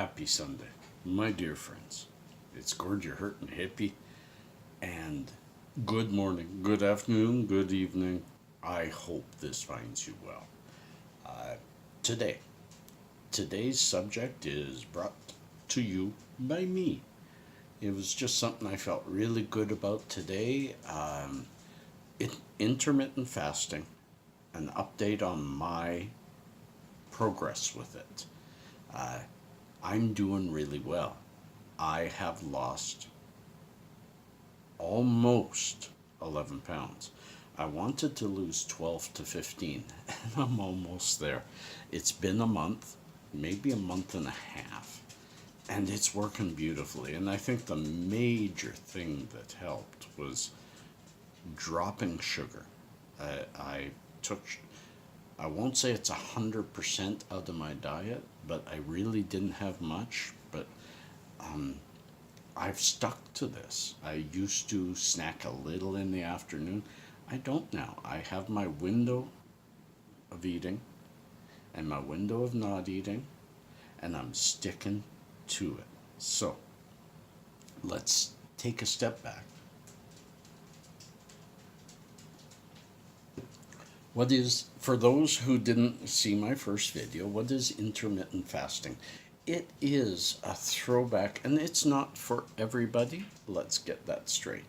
Happy Sunday, my dear friends. It's Gord, your hurtin' hippie, and good morning, good afternoon, good evening. I hope this finds you well. Uh, today, today's subject is brought to you by me. It was just something I felt really good about today. Intermittent fasting, an update on my progress with it. Uh, I'm doing really well. I have lost almost 11 pounds. I wanted to lose 12 to 15, and I'm almost there. It's been a month, maybe a month and a half, and it's working beautifully. And I think the major thing that helped was dropping sugar. I took, I won't say it's 100% out of my diet, but I really didn't have much. But um, I've stuck to this. I used to snack a little in the afternoon. I don't now. I have my window of eating and my window of not eating, and I'm sticking to it. So let's take a step back. What is, for those who didn't see my first video, what is intermittent fasting? It is a throwback, and it's not for everybody. Let's get that straight.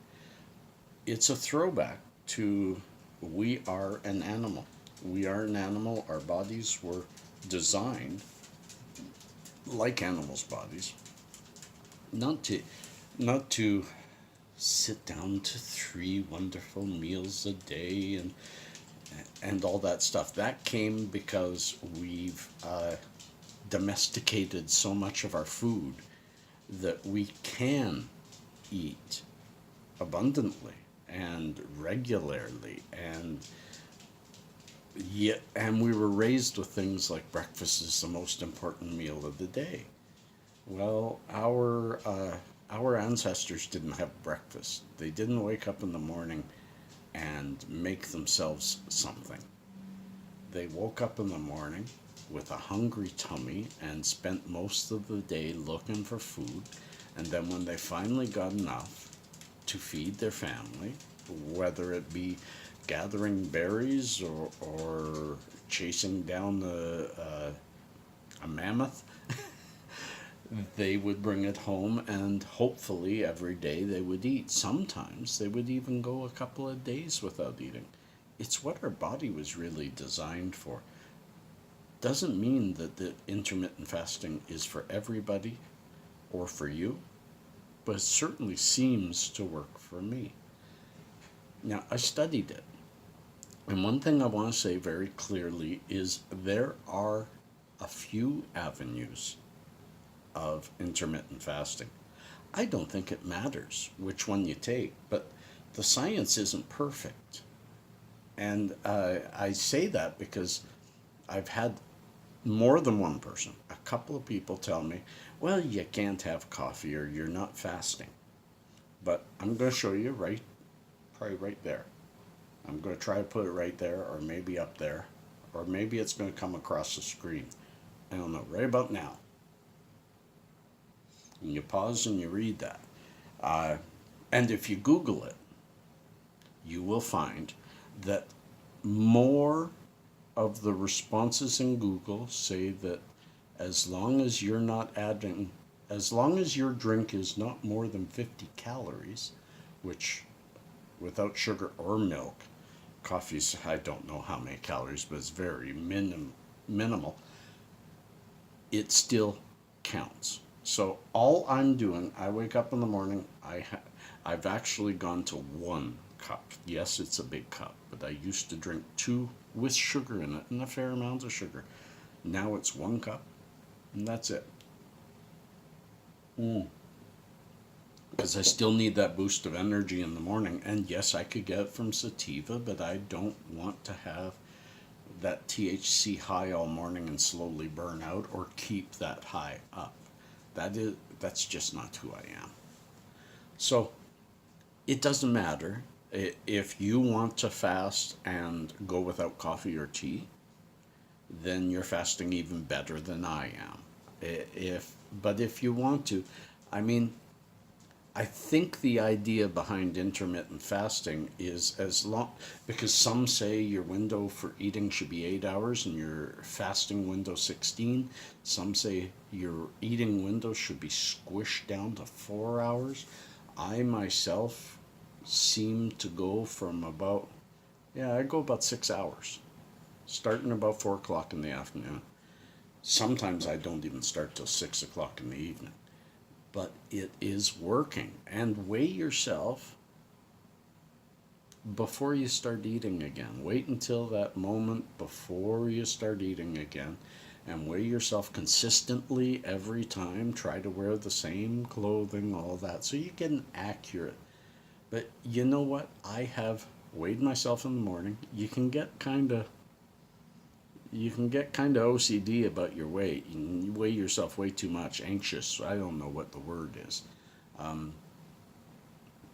It's a throwback to we are an animal. We are an animal. Our bodies were designed like animals' bodies, not to sit down to 3 wonderful meals a day and all that stuff. That came because we've domesticated so much of our food that we can eat abundantly and regularly, and we were raised with things like breakfast is the most important meal of the day. Well, our ancestors didn't have breakfast. They didn't wake up in the morning and make themselves something. They woke up in the morning with a hungry tummy and spent most of the day looking for food. And then when they finally got enough to feed their family, whether it be gathering berries or chasing down a mammoth, they would bring it home, and hopefully every day they would eat. Sometimes they would even go a couple of days without eating. It's what our body was really designed for. Doesn't mean that the intermittent fasting is for everybody or for you, but it certainly seems to work for me. Now, I studied it, and one thing I want to say very clearly is there are a few avenues of intermittent fasting. I don't think it matters which one you take, but the science isn't perfect. And I say that because I've had more than one person, a couple of people tell me, well, you can't have coffee or you're not fasting. But I'm going to show you probably right there. I'm going to try to put it right there, or maybe up there, or maybe it's going to come across the screen. I don't know, right about now. And you pause and you read that. And if you Google it, you will find that more of the responses in Google say that as long as you're not adding, as long as your drink is not more than 50 calories, which without sugar or milk, coffee's, I don't know how many calories, but it's very minimal, it still counts. So all I'm doing, I wake up in the morning, I've actually gone to 1 cup. Yes, it's a big cup, but I used to drink 2 with sugar in it and a fair amount of sugar. Now it's 1 cup, and that's it. Because I still need that boost of energy in the morning. And yes, I could get it from sativa, but I don't want to have that THC high all morning and slowly burn out or keep that high up. That's just not who I am. So it doesn't matter if you want to fast and go without coffee or tea, then you're fasting even better than I am. If But if you want to, I mean, I think the idea behind intermittent fasting is as long, because some say your window for eating should be 8 hours and your fasting window 16. Some say your eating window should be squished down to 4 hours. I myself seem to go from about, yeah, I go about 6 hours, starting about 4 o'clock in the afternoon. Sometimes I don't even start till 6 o'clock in the evening, but it is working. And weigh yourself before you start eating again. Wait until that moment before you start eating again and weigh yourself consistently every time. Try to wear the same clothing, all that, so you get an accurate. But you know what? I have weighed myself in the morning. You can get kind of OCD about your weight. You weigh yourself way too much, anxious. I don't know what the word is. Um,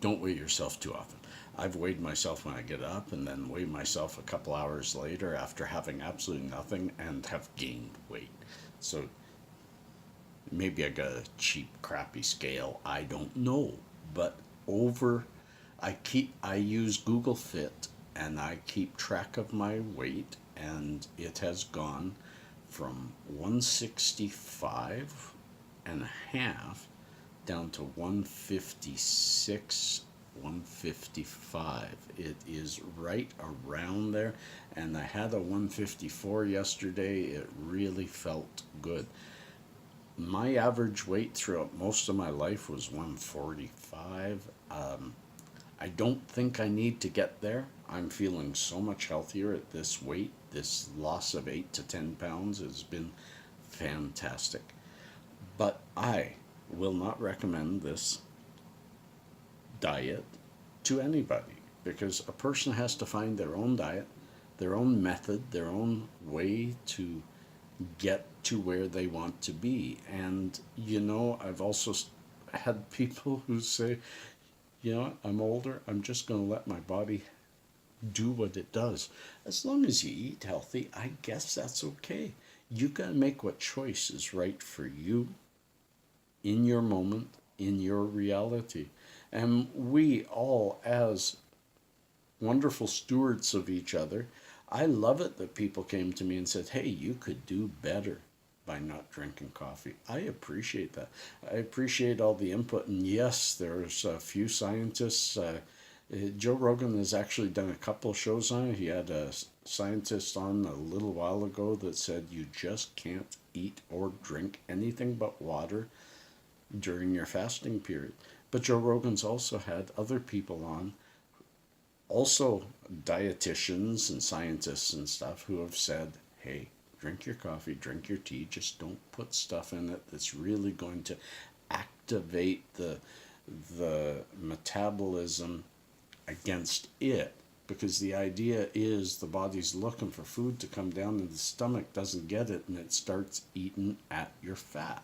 don't weigh yourself too often. I've weighed myself when I get up and then weigh myself a couple hours later after having absolutely nothing and have gained weight. So maybe I got a cheap, crappy scale. I don't know. But over, I use Google Fit and I keep track of my weight, and it has gone from 165 and a half down to 156, 155. It is right around there. And I had a 154 yesterday. It really felt good. My average weight throughout most of my life was 145. I don't think I need to get there. I'm feeling so much healthier at this weight. This loss of 8 to 10 pounds has been fantastic. But I will not recommend this diet to anybody, because a person has to find their own diet, their own method, their own way to get to where they want to be. And I've also had people who say, I'm older, I'm just going to let my body do what it does. As long as you eat healthy, I guess that's okay. You got to make what choice is right for you in your moment, in your reality. And we all, as wonderful stewards of each other, I love it that people came to me and said, hey, you could do better by not drinking coffee. I appreciate that. I appreciate all the input. And yes, there's a few scientists. Joe Rogan has actually done a couple shows on it. He had a scientist on a little while ago that said you just can't eat or drink anything but water during your fasting period. But Joe Rogan's also had other people on, also dietitians and scientists and stuff, who have said, hey, drink your coffee, drink your tea, just don't put stuff in it that's really going to activate the metabolism against it. Because the idea is the body's looking for food to come down and the stomach doesn't get it and it starts eating at your fat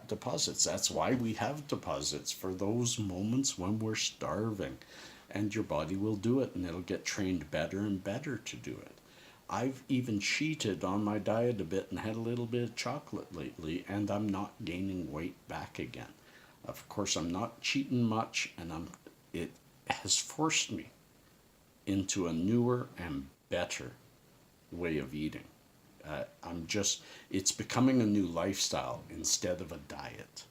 deposits. That's why we have deposits, for those moments when we're starving. And your body will do it, and it'll get trained better and better to do it. I've even cheated on my diet a bit and had a little bit of chocolate lately, and I'm not gaining weight back again. Of course, I'm not cheating much, and it has forced me into a newer and better way of eating. It's becoming a new lifestyle instead of a diet.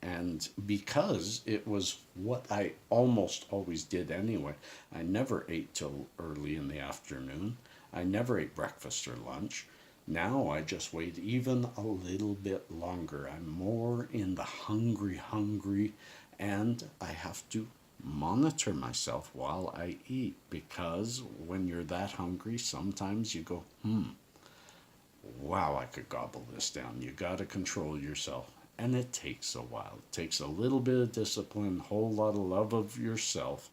And because it was what I almost always did anyway, I never ate till early in the afternoon. I never ate breakfast or lunch. Now I just wait even a little bit longer. I'm more in the hungry, and I have to monitor myself while I eat, because when you're that hungry, sometimes you go, wow, I could gobble this down. You got to control yourself. And it takes a while. It takes a little bit of discipline, a whole lot of love of yourself,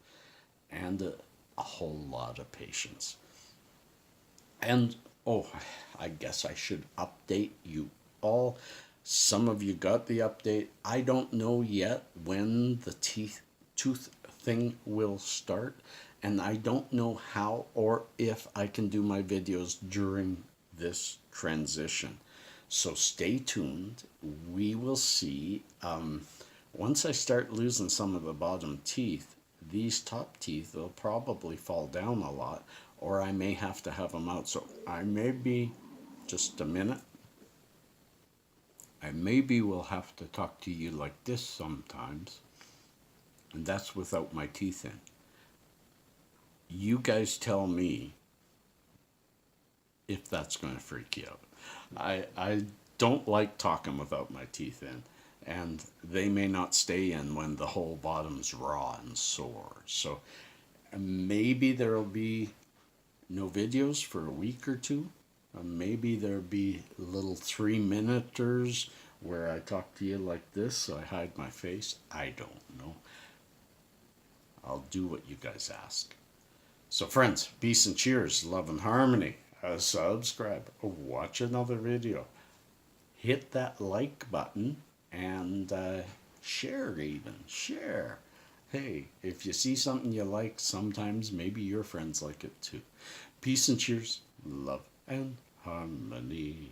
and a whole lot of patience. And, I guess I should update you all. Some of you got the update. I don't know yet when the tooth thing will start. And I don't know how or if I can do my videos during this transition. So stay tuned. We will see. Once I start losing some of the bottom teeth, these top teeth will probably fall down a lot, or I may have to have them out. So I may be, just a minute, I maybe will have to talk to you like this sometimes, and that's without my teeth in. You guys tell me if that's going to freak you out. I don't like talking without my teeth in, and they may not stay in when the whole bottom's raw and sore. So maybe there'll be no videos for a week or two. Maybe there'll be little 3-minuters where I talk to you like this, so I hide my face. I don't know. I'll do what you guys ask. So friends, peace and cheers, love and harmony. Subscribe, watch another video, hit that like button, and share even, share. Hey, if you see something you like, sometimes maybe your friends like it too. Peace and cheers, love and harmony.